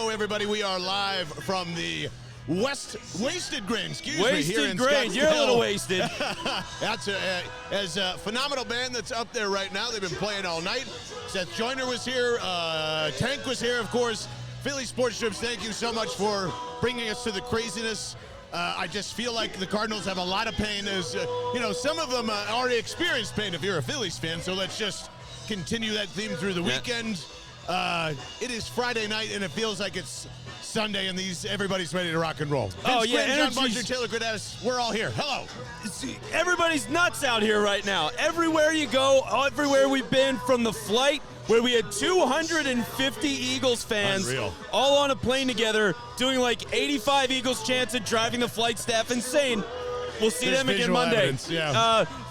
Hello, everybody. We are live from the Wasted Grain, Wasted Grain, you're a little wasted. That's a phenomenal band that's up there right now. They've been playing all night. Seth Joyner was here. Tank was here, of course. Philly Sports Strips, thank you so much for bringing us to the craziness. I just feel like the Cardinals have a lot of pain. As some of them already experienced pain if you're a Phillies fan, so let's just continue that theme through the weekend. It is Friday night, and it feels like it's Sunday, and everybody's ready to rock and roll. Vince Quinn, John Buncher, Taylor Gradis, we're all here. Hello. Everybody's nuts out here right now. Everywhere you go, everywhere we've been, from the flight where we had 250 Eagles fans all on a plane together doing like 85 Eagles chants and driving the flight staff insane. We'll see them again Monday.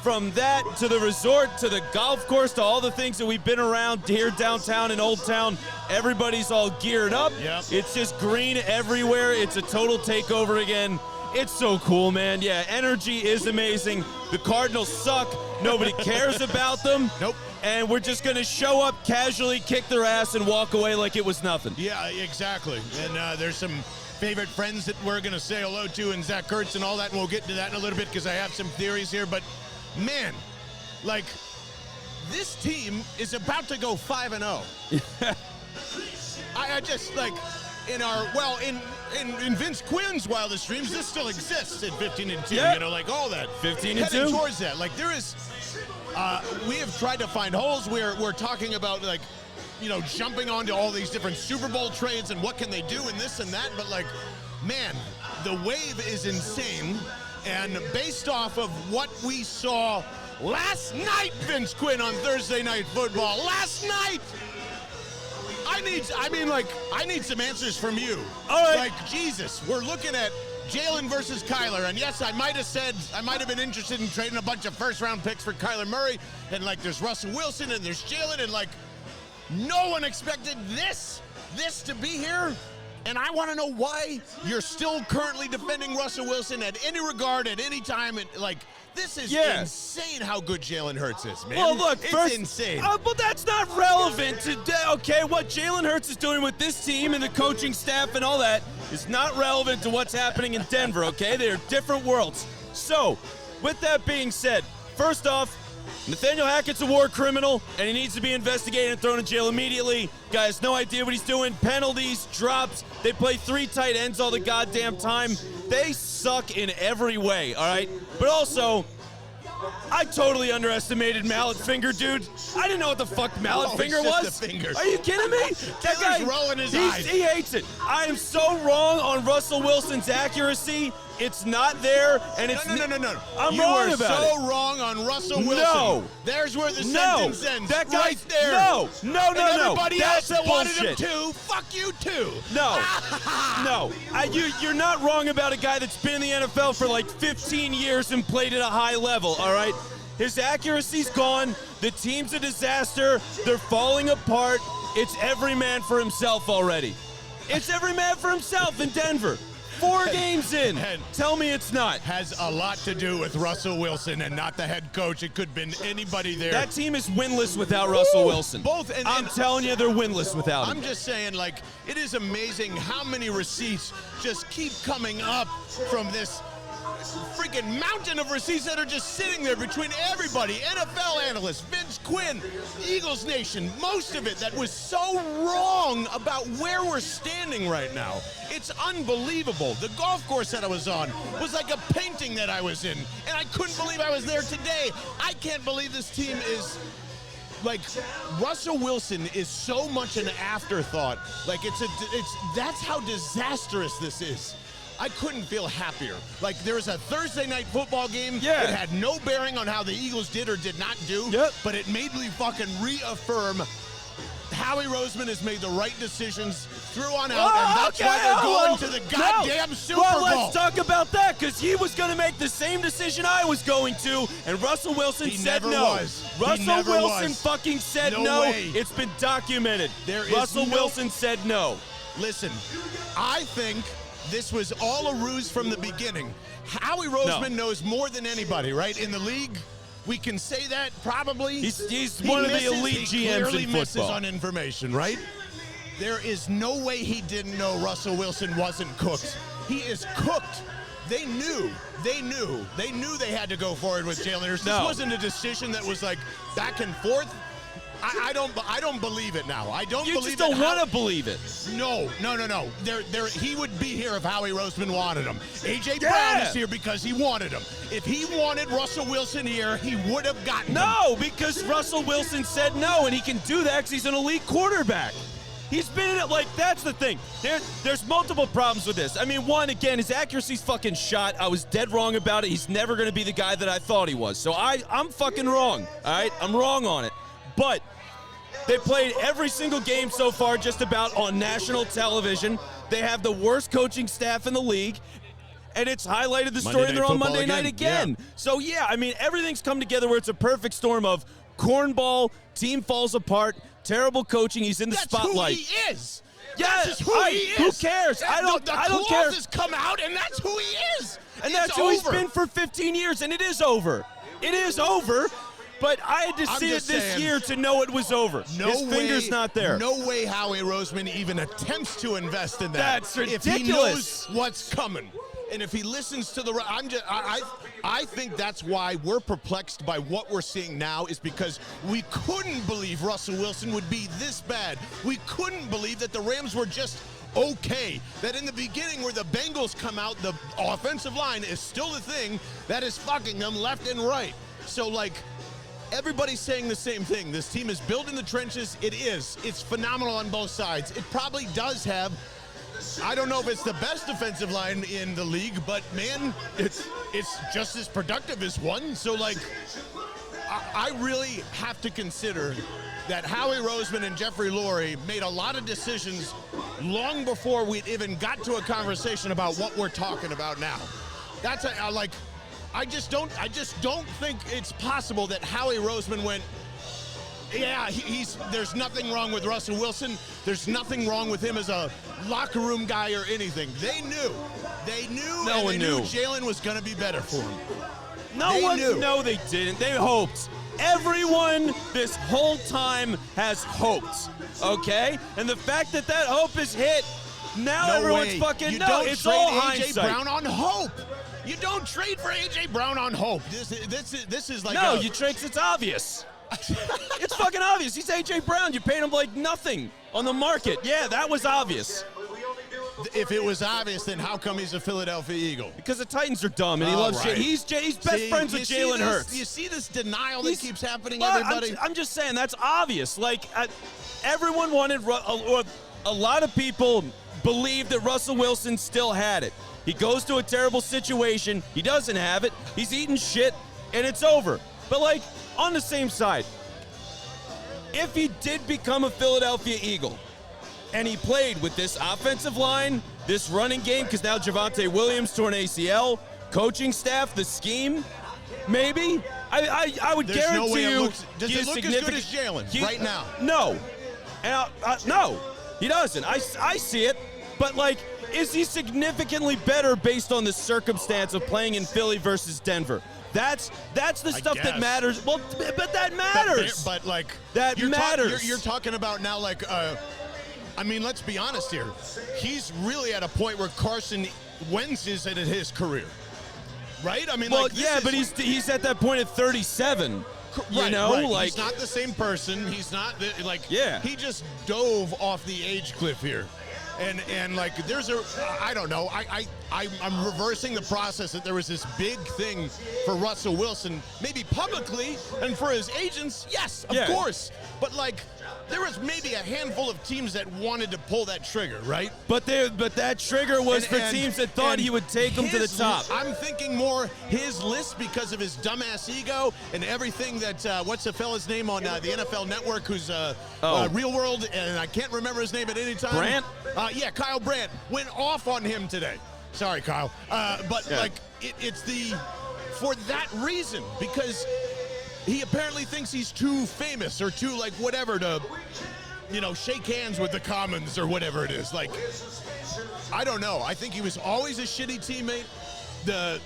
From that to the resort to the golf course to all the things that we've been around here downtown and Old Town, everybody's all geared up. Yep. It's just green everywhere. It's a total takeover again. It's so cool, man. Yeah, energy is amazing. The Cardinals suck. Nobody cares about them. Nope. And we're just going to show up, casually kick their ass, and walk away like it was nothing. Yeah, exactly. And there's some favorite friends that we're going to say hello to, and Zach Kurtz and all that, and we'll get into that in a little bit because I have some theories here. But, man, like, this team is about to go 5-0. I just, like, in Vince Quinn's wildest dreams, this still exists at 15-2, yeah. Like all that. 15-2. Heading towards that. Like, there is, we have tried to find holes. We're talking about, like, jumping onto all these different Super Bowl trades and what can they do and this and that. But, like, man, the wave is insane. And based off of what we saw last night, Vince Quinn, on Thursday Night Football, last night, I need some answers from you. All right. Like, Jesus, we're looking at Jalen versus Kyler, and yes, I might have been interested in trading a bunch of first-round picks for Kyler Murray, and, like, there's Russell Wilson, and there's Jalen, and, like, no one expected this to be here, and I want to know why you're still currently defending Russell Wilson at any regard, at any time, and, like, this is insane how good Jalen Hurts is, man. Well, look, it's insane. But that's not relevant today, okay? What Jalen Hurts is doing with this team and the coaching staff and all that is not relevant to what's happening in Denver, okay? They are different worlds. So, with that being said, first off, Nathaniel Hackett's a war criminal, and he needs to be investigated and thrown in jail immediately. Guy has no idea what he's doing. Penalties, drops. They play 3 tight ends all the goddamn time. They suck in every way, all right? But also, I totally underestimated Mallet Finger, dude. I didn't know what the fuck Mallet Finger was. Just a finger. Are you kidding me? That guy, rolling his eyes. He hates it. I am so wrong on Russell Wilson's accuracy. It's not there, and it's no. I'm you wrong were about it. so wrong on Russell Wilson. No. There's where the sentence ends. That guy, right there. No. Everybody else that wanted him bullshit. to, fuck you too. No. You're not wrong about a guy that's been in the NFL for like 15 years and played at a high level, all right? His accuracy's gone. The team's a disaster. They're falling apart. It's every man for himself already. It's every man for himself in Denver. 4 games in. Tell me it's not. Has a lot to do with Russell Wilson and not the head coach. It could have been anybody there. That team is winless without Russell Wilson. Both. I'm telling you, they're winless without him. I'm just saying, like, it is amazing how many receipts just keep coming up from this freaking mountain of receipts that are just sitting there between everybody, NFL analysts, Vince Quinn, Eagles Nation, most of it that was so wrong about where we're standing right now. It's unbelievable. The golf course that I was on was like a painting that I was in, and I couldn't believe I was there today. I can't believe this team is, like, Russell Wilson is so much an afterthought. Like, that's how disastrous this is. I couldn't feel happier. Like, there was a Thursday night football game that had no bearing on how the Eagles did or did not do, but it made me fucking reaffirm Howie Roseman has made the right decisions through on out, and that's why they're going to the goddamn Super Bowl. Well, let's talk about that, because he was going to make the same decision I was going to, and Russell Wilson said no. Russell Wilson fucking said no. It's been documented. Russell Wilson said no. Listen, I think this was all a ruse from the beginning. Howie Roseman knows more than anybody, right? In the league, we can say that probably. He's one of the elite GMs in football. He misses on information, right? There is no way he didn't know Russell Wilson wasn't cooked. He is cooked. They knew they had to go forward with Jalen Hurts. This wasn't a decision that was like back and forth. I don't believe it now. I don't believe it. You just don't want to believe it. No. He would be here if Howie Roseman wanted him. A.J. Brown is here because he wanted him. If he wanted Russell Wilson here, he would have gotten him. No, because Russell Wilson said no, and he can do that because he's an elite quarterback. He's been in it, like, that's the thing. There's multiple problems with this. I mean, one, again, his accuracy's fucking shot. I was dead wrong about it. He's never going to be the guy that I thought he was. So I'm fucking wrong, all right? I'm wrong on it. But they played every single game so far just about on national television. They have the worst coaching staff in the league. And it's highlighted the story, and they're on Monday night again. Yeah. So, yeah, I mean, everything's come together where it's a perfect storm of cornball, team falls apart, terrible coaching. He's in the spotlight. That's who he is. Yeah, that's just who he is. Who cares? I don't care. The has come out, and that's who he is. And that's who he's been for 15 years, and it is over. It is over. But I had to see it this year to know it was over. His finger's not there. No way Howie Roseman even attempts to invest in that. That's ridiculous. If he knows what's coming. And if he listens to the, I think that's why we're perplexed by what we're seeing now, is because we couldn't believe Russell Wilson would be this bad. We couldn't believe that the Rams were just okay. That in the beginning where the Bengals come out, the offensive line is still the thing that is fucking them left and right. So, like, everybody's saying the same thing. This team is built in the trenches. It is. It's phenomenal on both sides. It probably does have, I don't know if it's the best defensive line in the league, but man, it's just as productive as one. So, like, I really have to consider that Howie Roseman and Jeffrey Lurie made a lot of decisions long before we even got to a conversation about what we're talking about now. That's I just don't think it's possible that Howie Roseman went, yeah, there's nothing wrong with Russell Wilson. There's nothing wrong with him as a locker room guy or anything. They knew. No one knew Jalen was going to be better for him. No, they didn't. They hoped. Everyone this whole time has hoped, okay? And the fact that hope is hit, now everyone's fucking, it's all hindsight. A.J. Brown on hope. You don't trade for A.J. Brown on hope. This is like you trade 'cause it's obvious. It's fucking obvious. He's A.J. Brown. You paid him like nothing on the market. Yeah, that was obvious. If it was obvious, then how come he's a Philadelphia Eagle? Because the Titans are dumb, and he loves shit. He's best friends with Jalen Hurts. You see this denial that keeps happening, everybody? I'm just saying, that's obvious. Like, everyone wanted, or a lot of people believed that Russell Wilson still had it. He goes to a terrible situation. He doesn't have it. He's eating shit, and it's over. But, like, on the same side, if he did become a Philadelphia Eagle, and he played with this offensive line, this running game, because now Javonte Williams torn ACL, coaching staff, the scheme, maybe. I would guarantee you. Does it look as good as Jalen right now? No. No, he doesn't. I see it. But, like, is he significantly better based on the circumstance of playing in Philly versus Denver? That's the stuff that matters. Well, but that matters. But like, that matters. You're talking about now, like, I mean, let's be honest here. He's really at a point where Carson Wentz is at his career, right? I mean, but he's at that point at 37. You know, like, he's not the same person. He's not He just dove off the age cliff here. And like, I don't know. I'm reversing the process that there was this big thing for Russell Wilson, maybe publicly, and for his agents, yes, of course. But like, there was maybe a handful of teams that wanted to pull that trigger, right? But that trigger was for teams that thought he would take them to the top. I'm thinking more his list because of his dumbass ego and everything that, what's the fella's name on the NFL Network who's Real World, and I can't remember his name at any time. Brandt? Kyle Brandt went off on him today. Sorry, Kyle. Like, it's for that reason, because he apparently thinks he's too famous or too, like, whatever to, shake hands with the Commons or whatever it is. Like, I don't know. I think he was always a shitty teammate. The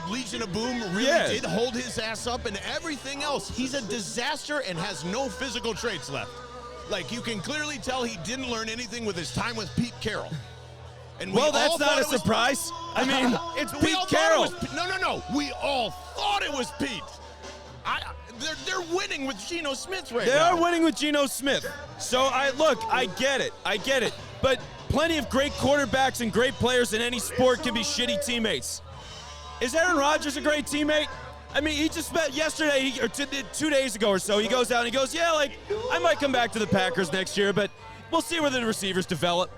Legion of Boom really did hold his ass up, and everything else. He's a disaster and has no physical traits left. Like, you can clearly tell he didn't learn anything with his time with Pete Carroll. And well, that's not a surprise. I mean, it's Pete Carroll. No. We all thought it was Pete. They're winning with Geno Smith right now. They are winning with Geno Smith. So, I get it. But plenty of great quarterbacks and great players in any sport can be shitty teammates. Is Aaron Rodgers a great teammate? I mean, he just met yesterday, or 2 days ago or so, he goes out and he goes, yeah, like, I might come back to the Packers next year, but we'll see where the receivers develop.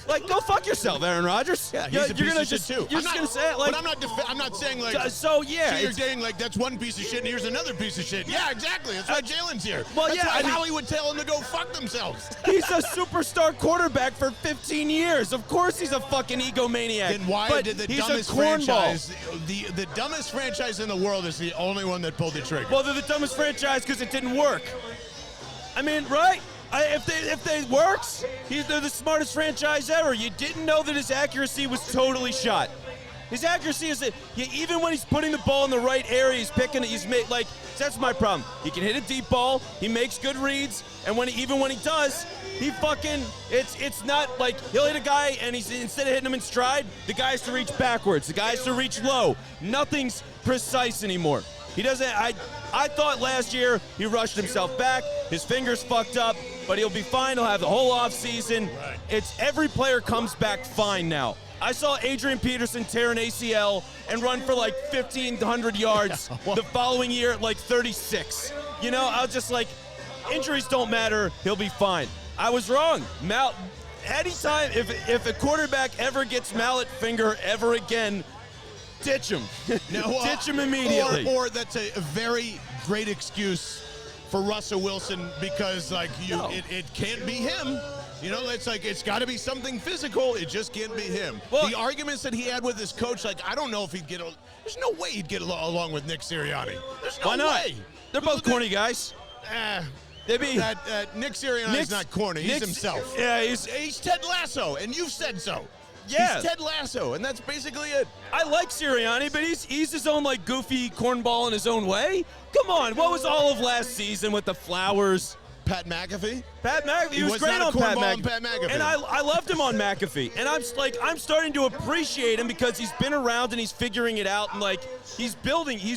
Like, go fuck yourself, Aaron Rodgers. Yeah, he's a piece of shit too. You're just gonna say it, like. But I'm not saying like. So yeah, you're saying like that's one piece of shit and here's another piece of shit. Yeah, exactly. That's why Jalen's here. Well, that's yeah, why Howie would tell him to go fuck themselves. He's a superstar quarterback for 15 years. Of course, he's a fucking egomaniac. Then why did the dumbest franchise, the dumbest franchise in the world, is the only one that pulled the trigger? Well, they're the dumbest franchise because it didn't work. I mean, right? If they works, they're the smartest franchise ever. You didn't know that his accuracy was totally shot. His accuracy is that even when he's putting the ball in the right area, he's made like, that's my problem. He can hit a deep ball, he makes good reads, and even when he does, he fucking, it's not like he'll hit a guy and instead of hitting him in stride, the guy has to reach backwards, the guy has to reach low. Nothing's precise anymore. He doesn't, I thought last year he rushed himself back, his fingers fucked up, but he'll be fine. He'll have the whole offseason. Right. It's every player comes back fine now. I saw Adrian Peterson tear an ACL and run for like 1,500 yards the following year at like 36. You know, I was just like, injuries don't matter. He'll be fine. I was wrong. Anytime, if a quarterback ever gets mallet finger ever again, ditch him. No, ditch him immediately. Or that's a very great excuse for Russell Wilson because, like, it can't be him. You know, it's like, it's got to be something physical. It just can't be him. Well, the arguments that he had with his coach, like, I don't know if he'd there's no way he'd get along with Nick Sirianni. There's no Why not? way. They're both corny guys. Nick Sirianni's not corny. He's himself. Yeah, he's Ted Lasso, and you've said so. Yeah. He's Ted Lasso, and that's basically it. I like Sirianni, but he's his own, like, goofy cornball in his own way. Come on, what was all of last season with the flowers? Pat McAfee? He was great on Pat McAfee. And I loved him on McAfee. And I'm starting to appreciate him because he's been around and he's figuring it out, and like he's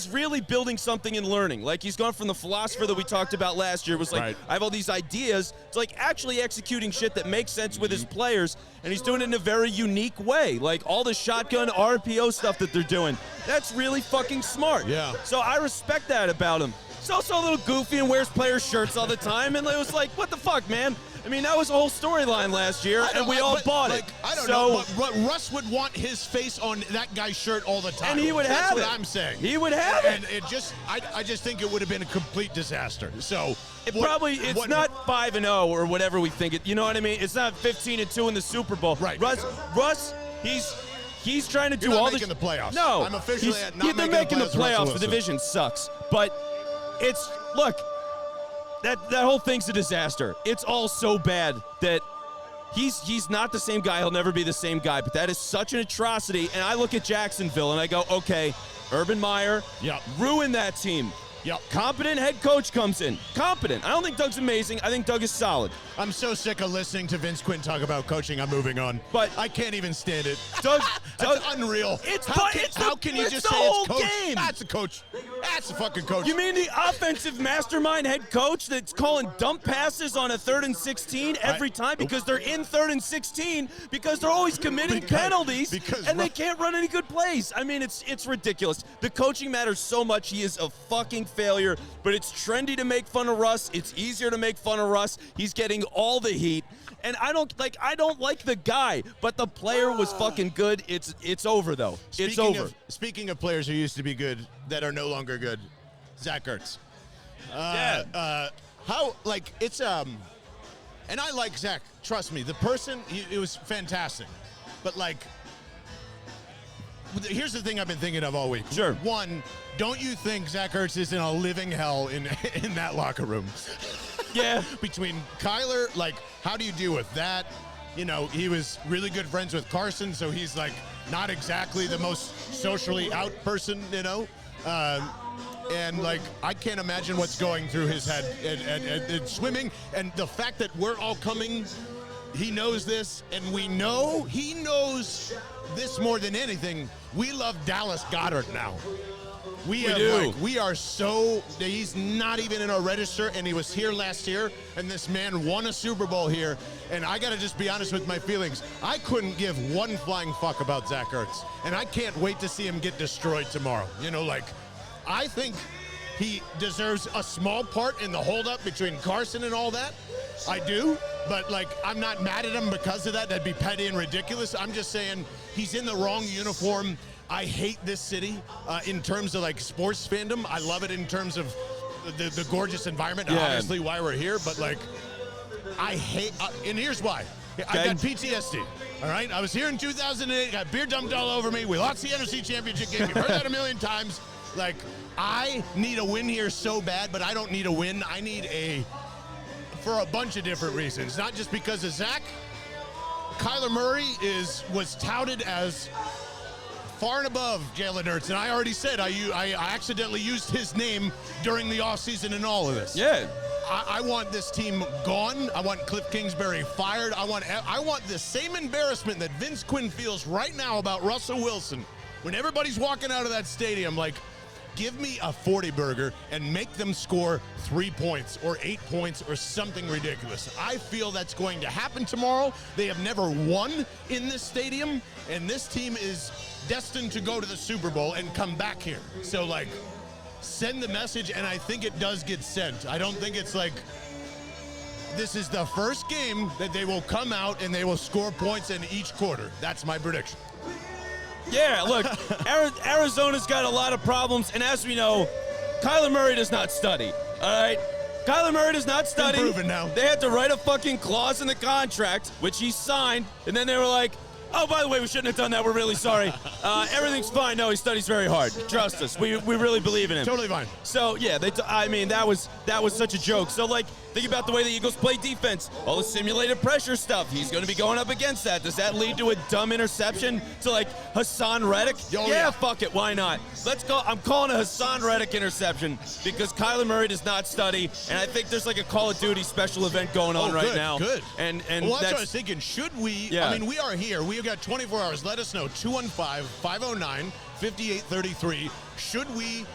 really building something and learning. Like, he's gone from the philosopher that we talked about last year, was like, right, I have all these ideas, to like actually executing shit that makes sense with his players, and he's doing it in a very unique way. Like all the shotgun RPO stuff that they're doing. That's really fucking smart. Yeah. So I respect that about him. He's also a little goofy and wears players' shirts all the time, and it was like, what the fuck, man? I mean, that was a whole storyline last year, and we all bought it. I don't know, but Russ would want his face on that guy's shirt all the time. And he would have it. That's what I'm saying. He would have it. And I just think it would have been a complete disaster. So it's not 5-0 or whatever we think it. You know what I mean? It's not 15-2 in the Super Bowl. Right. Russ, he's trying to do all this. You're not making the playoffs. No, I'm officially not making the playoffs. The division sucks, but look. That whole thing's a disaster. It's all so bad that he's not the same guy. He'll never be the same guy. But that is such an atrocity. And I look at Jacksonville and I go, okay, Urban Meyer, ruined that team. Yep. Competent head coach comes in. Competent. I don't think Doug's amazing. I think Doug is solid. I'm so sick of listening to Vince Quinn talk about coaching. I'm moving on. But I can't even stand it. Doug, that's unreal. How can you just say it's coach? Game. That's a coach. That's a fucking coach. You mean the offensive mastermind head coach that's calling dump passes on a 3rd and 16 every time because they're in 3rd and 16 because they're always committing penalties and they can't run any good plays? I mean, it's ridiculous. The coaching matters so much. He is a fucking failure, but it's trendy to make fun of Russ. It's easier to make fun of Russ. He's getting all the heat. And I don't like the guy, but the player was fucking good. It's over though. It's over. Speaking of players who used to be good that are no longer good, Zach Ertz. And I like Zach. Trust me, the person, it was fantastic. But like, here's the thing I've been thinking of all week. Sure. One, don't you think Zach Ertz is in a living hell in that locker room? Yeah. Between Kyler, like, how do you deal with that? You know, he was really good friends with Carson, so he's like not exactly the most socially out person, you know. and like I can't imagine what's going through his head and swimming, and the fact that we're all coming. He knows this, and he knows this more than anything. We love Dallas Goedert now. We do. We are so, he's not even in our register, and he was here last year, and this man won a Super Bowl here, and I gotta just be honest with my feelings. I couldn't give one flying fuck about Zach Ertz, and I can't wait to see him get destroyed tomorrow. You know, like, I think he deserves a small part in the holdup between Carson and all that. I do, but like I'm not mad at him because of that. That'd be petty and ridiculous. I'm just saying he's in the wrong uniform. I hate this city in terms of like sports fandom. I love it in terms of the gorgeous environment, obviously why we're here, but like I hate, and here's why. I got PTSD, all right? I was here in 2008, got beer dumped all over me. We lost the NFC Championship game. You've heard that a million times. Like, I need a win here so bad, but I don't need a win. I need for a bunch of different reasons, not just because of Zach. Kyler Murray was touted as far and above Jalen Hurts, and I already said I accidentally used his name during the offseason and all of this. Yeah. I want this team gone. I want Cliff Kingsbury fired. I want the same embarrassment that Vince Quinn feels right now about Russell Wilson when everybody's walking out of that stadium like, give me a 40 burger and make them score 3 points or 8 points or something ridiculous. I feel that's going to happen tomorrow. They have never won in this stadium, and this team is destined to go to the Super Bowl and come back here. So, like, send the message, and I think it does get sent. I don't think it's like this is the first game that they will come out and they will score points in each quarter. That's my prediction. Yeah, look, Arizona's got a lot of problems, and as we know, Kyler Murray does not study, all right? Kyler Murray does not study. Proven now. They had to write a fucking clause in the contract, which he signed, and then they were like, oh, by the way, we shouldn't have done that. We're really sorry. Everything's fine. No, he studies very hard. Trust us. We really believe in him. Totally fine. So, yeah, I mean, that was such a joke. So, like, think about the way the Eagles play defense. All the simulated pressure stuff. He's going to be going up against that. Does that lead to a dumb interception to, like, Hassan Reddick? Yeah, fuck it. Why not? I'm calling a Hassan Reddick interception because Kyler Murray does not study, and I think there's, like, a Call of Duty special event going on right now. Good. And well, that's what I was thinking. Should we? Yeah. I mean, we are here. We have got 24 hours. Let us know. 215-509-5833. Should we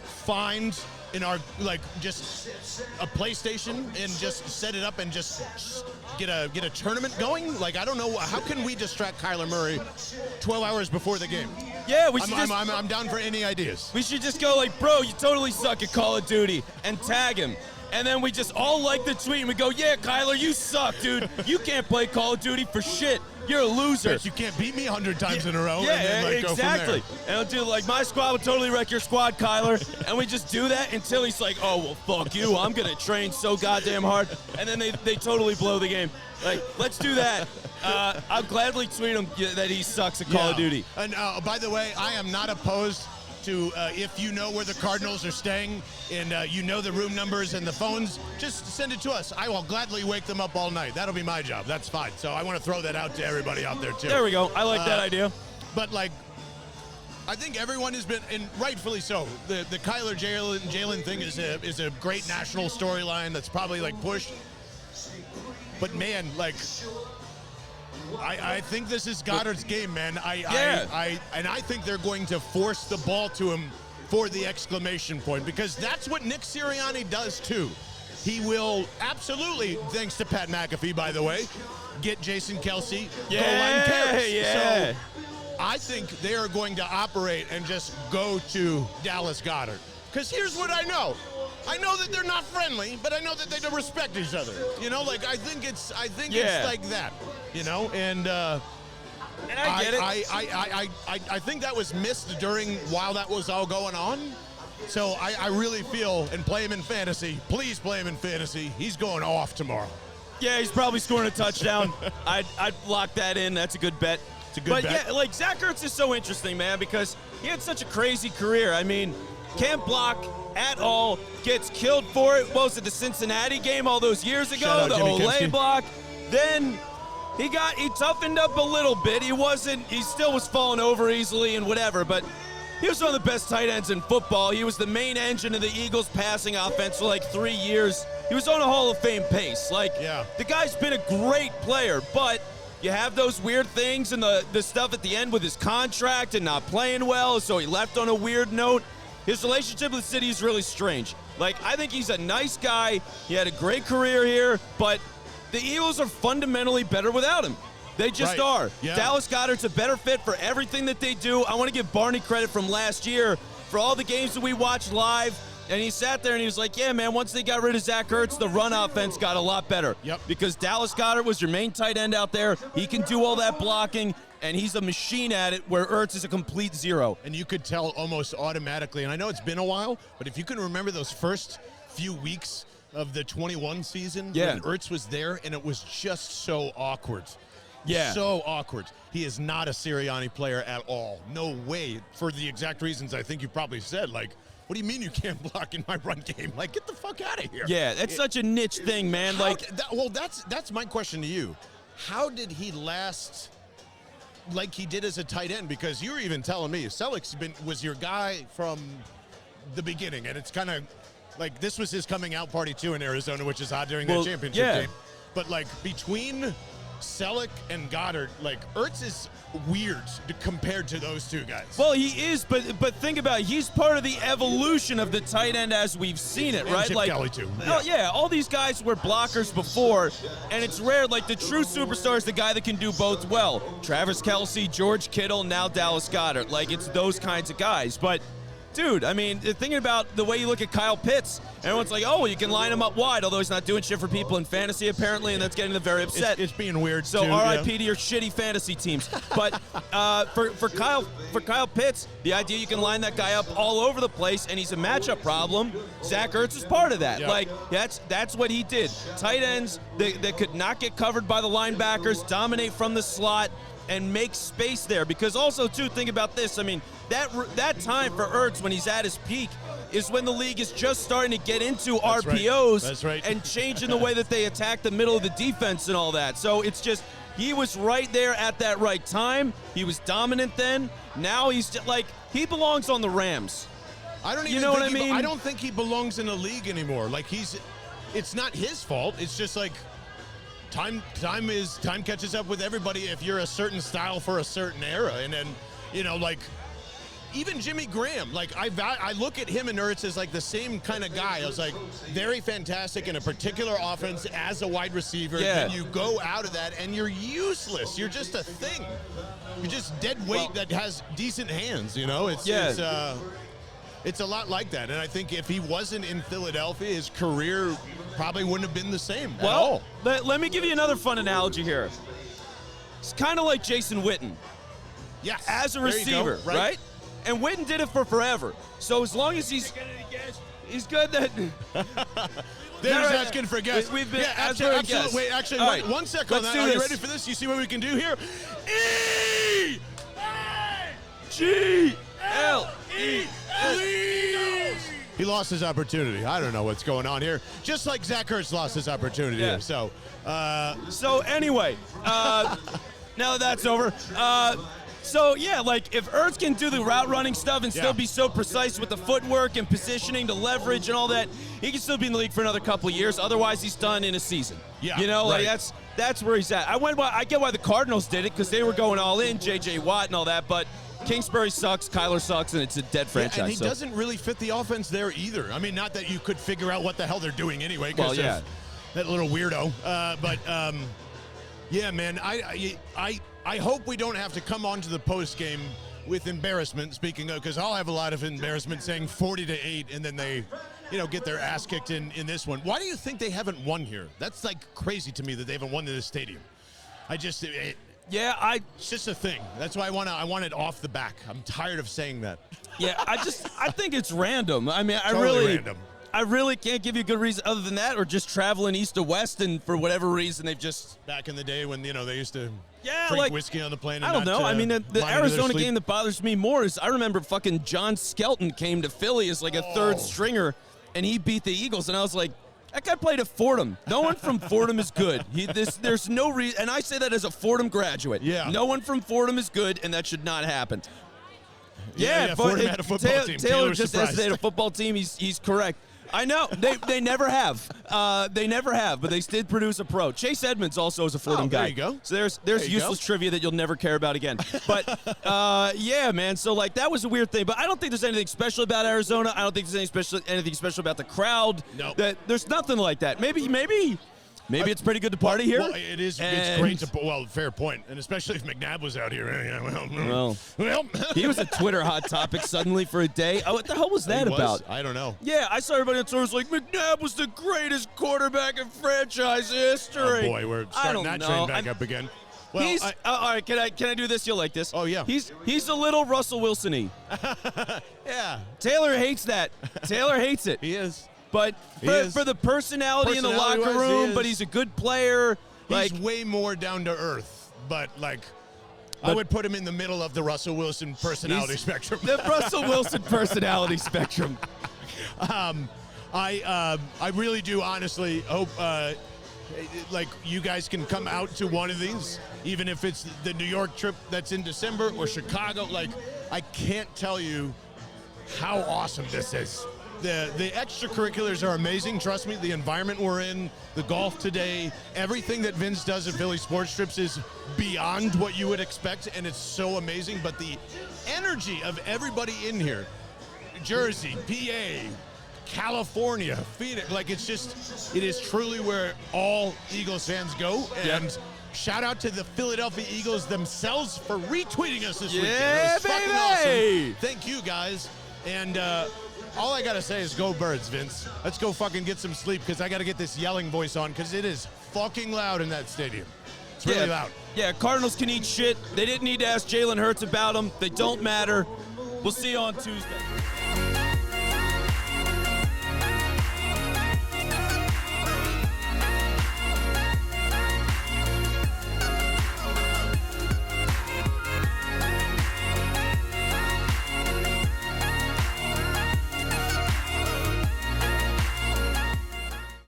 find in our, like, just a PlayStation and just set it up and just get a tournament going? Like, I don't know. How can we distract Kyler Murray 12 hours before the game? Yeah, I'm down for any ideas. We should just go like, bro, you totally suck at Call of Duty, and tag him. And then we just all like the tweet and we go, yeah, Kyler, you suck, dude. You can't play Call of Duty for shit. You're a loser. Yes, you can't beat me 100 times in a row. Yeah, and then, like, exactly. Go from there. And I'll do like, my squad would totally wreck your squad, Kyler. And we just do that until he's like, oh, well, fuck you. I'm going to train so goddamn hard. And then they totally blow the game. Like, let's do that. I'll gladly tweet him that he sucks at Call of Duty. And by the way, I am not opposed to if you know where the Cardinals are staying and you know the room numbers and the phones, just send it to us. I will gladly wake them up all night. That'll be my job. That's fine. So I want to throw that out to everybody out there too. There we go. I like that idea. But like, I think everyone has been, and rightfully so, the Kyler Jalen thing is a great national storyline that's probably like pushed. But man, like, I think this is Goddard's game, man. I think they're going to force the ball to him for the exclamation point, because that's what Nick Sirianni does too. He will absolutely, thanks to Pat McAfee, by the way, get Jason Kelce goal line carries. So I think they are going to operate and just go to Dallas Goedert. Because here's what I know. I know that they're not friendly, but I know that they don't respect each other. You know, like, I think it's like that. You know, and I get it. I think that was missed while that was all going on. So I really feel, and play him in fantasy. Please play him in fantasy. He's going off tomorrow. Yeah, he's probably scoring a touchdown. I'd lock that in. That's a good bet. It's a good bet. Yeah, like, Zach Ertz is so interesting, man, because he had such a crazy career. I mean, can't block at all, gets killed for it. What was it, the Cincinnati game all those years ago? The Olay block. Then he toughened up a little bit. He still was falling over easily and whatever, but He was one of the best tight ends in football. He was the main engine of the Eagles' passing offense for like 3 years. He was on a Hall of Fame pace. Like, the guy's been a great player, but you have those weird things and the stuff at the end with his contract and not playing well, so he left on a weird note. His relationship with the city is really strange. Like, I think he's a nice guy. He had a great career here, but the Eagles are fundamentally better without him. They just are. Yeah. Dallas Goedert's a better fit for everything that they do. I want to give Barney credit from last year for all the games that we watched live. And he sat there and he was like, yeah, man, once they got rid of Zach Ertz, the run offense got a lot better. Because Dallas Goedert was your main tight end out there. He can do all that blocking, and he's a machine at it, where Ertz is a complete zero. And you could tell almost automatically, and I know it's been a while, but if you can remember those first few weeks of the 21 season when Ertz was there, and it was just so awkward. So awkward. He is not a Sirianni player at all. No way. For the exact reasons I think you probably said. Like, what do you mean you can't block in my run game? Like, get the fuck out of here. Yeah, that's such a niche thing, man. That's my question to you. How did he last like he did as a tight end? Because you were even telling me Selleck's was your guy from the beginning, and it's kind of like this was his coming out party too in Arizona, which is odd during that championship game. But like between Selleck and Goddard, like Ertz is weird compared to those two guys. Well, he is, but think about it. He's part of the evolution of the tight end as we've seen it, right? Chip like, Kelly too. All these guys were blockers before, and it's rare. Like the true superstar is the guy that can do both well. Travis Kelce, George Kittle, now Dallas Goedert. Like it's those kinds of guys, but. Dude, I mean, thinking about the way you look at Kyle Pitts, everyone's like, oh, you can line him up wide, although he's not doing shit for people in fantasy, apparently, and that's getting them very upset. It's being weird, so too. RIP to your shitty fantasy teams. But for Kyle Pitts, the idea you can line that guy up all over the place, and he's a matchup problem, Zach Ertz is part of that. Like, that's what he did. Tight ends that could not get covered by the linebackers, dominate from the slot, and make space there. Because also, too, think about this. I mean, that time for Ertz when he's at his peak is when the league is just starting to get into RPOs and changing the way that they attack the middle of the defense and all that. So it's just, he was right there at that right time. He was dominant then. Now he's just like, he belongs on the Rams. I don't even what I mean? I don't think he belongs in the league anymore. Like it's not his fault. It's just like, Time catches up with everybody if you're a certain style for a certain era. And then, like, even Jimmy Graham, like, I look at him and Ertz as, like, the same kind of guy. I was like, very fantastic in a particular offense as a wide receiver. Then you go out of that, and you're useless. You're just a thing. You're just dead weight that has decent hands, It's a lot like that. And I think if he wasn't in Philadelphia, his career probably wouldn't have been the same at all. Let me give you another fun analogy here. It's kind of like Jason Witten. Yes. As a receiver, right? And Witten did it for forever. So as long as he's good that... There's asking for guests. We've been absolutely. Wait, actually, right. one second on that. Are you ready for this? You see what we can do here? E-G-L-E. Please. He lost his opportunity. I don't know what's going on here. Just like Zach Ertz lost his opportunity here. So anyway, now that that's over, like if Ertz can do the route running stuff and still be so precise with the footwork and positioning to leverage and all that, he can still be in the league for another couple of years. Otherwise, he's done in a season. Like that's where he's at. I get why the Cardinals did it because they were going all in, J.J. Watt and all that, but Kingsbury sucks, Kyler sucks, and it's a dead franchise. And he doesn't really fit the offense there either. I mean, not that you could figure out what the hell they're doing anyway. That little weirdo. Man, I hope we don't have to come onto the post game with embarrassment. Speaking of, because I'll have a lot of embarrassment saying 40-8, and then they, get their ass kicked in this one. Why do you think they haven't won here? That's like crazy to me that they haven't won in this stadium. It's just a thing. That's why I want it off the back. I'm tired of saying that. I think it's random. I mean, random. I really can't give you a good reason other than that, or just traveling east to west, and for whatever reason they've just back in the day when they used to drink whiskey on the plane. And I don't know. I mean, the Arizona game that bothers me more is I remember fucking John Skelton came to Philly as like a third stringer, and he beat the Eagles, and I was like, that guy played at Fordham. No one from Fordham is good. There's no reason, and I say that as a Fordham graduate. Yeah. No one from Fordham is good, and that should not happen. Fordham had a football team. Taylor just surprised. estimated a football team. He's correct. I know. They never have. They never have, but they did produce a pro. Chase Edmonds also is a Fordham guy. There you go. So there's useless trivia that you'll never care about again. But, yeah, man. So, like, that was a weird thing. But I don't think there's anything special about Arizona. I don't think there's anything special about the crowd. No. There's nothing like that. Maybe it's pretty good to party here. Well, it is. It's great to. Well, fair point, and especially if McNabb was out here. Well, he was a Twitter hot topic suddenly for a day. Oh, what the hell was that about? I don't know. Yeah, I saw everybody on Twitter was like, McNabb was the greatest quarterback in franchise history. Oh boy, we're starting that train back up again. Well, all right. Can I do this? You'll like this. Oh yeah. He's a little Russell Wilson-y. Yeah. Taylor hates that. Taylor hates it. He is. But for the personality in the locker room, but he's a good player. He's way more down to earth. But I would put him in the middle of the Russell Wilson personality spectrum. The Russell Wilson personality spectrum. I really do honestly hope you guys can come out to one of these, even if it's the New York trip that's in December or Chicago. I can't tell you how awesome this is. The extracurriculars are amazing. Trust me, the environment we're in, the golf today, everything that Vince does at Philly Sports Trips is beyond what you would expect, and it's so amazing. But the energy of everybody in here, Jersey, PA, California, Phoenix, it is truly where all Eagles fans go. And shout out to the Philadelphia Eagles themselves for retweeting us this weekend. It was fucking awesome. Thank you, guys. And all I got to say is go Birds, Vince. Let's go fucking get some sleep because I got to get this yelling voice on because it is fucking loud in that stadium. It's really loud. Yeah, Cardinals can eat shit. They didn't need to ask Jalen Hurts about them. They don't matter. We'll see you on Tuesday.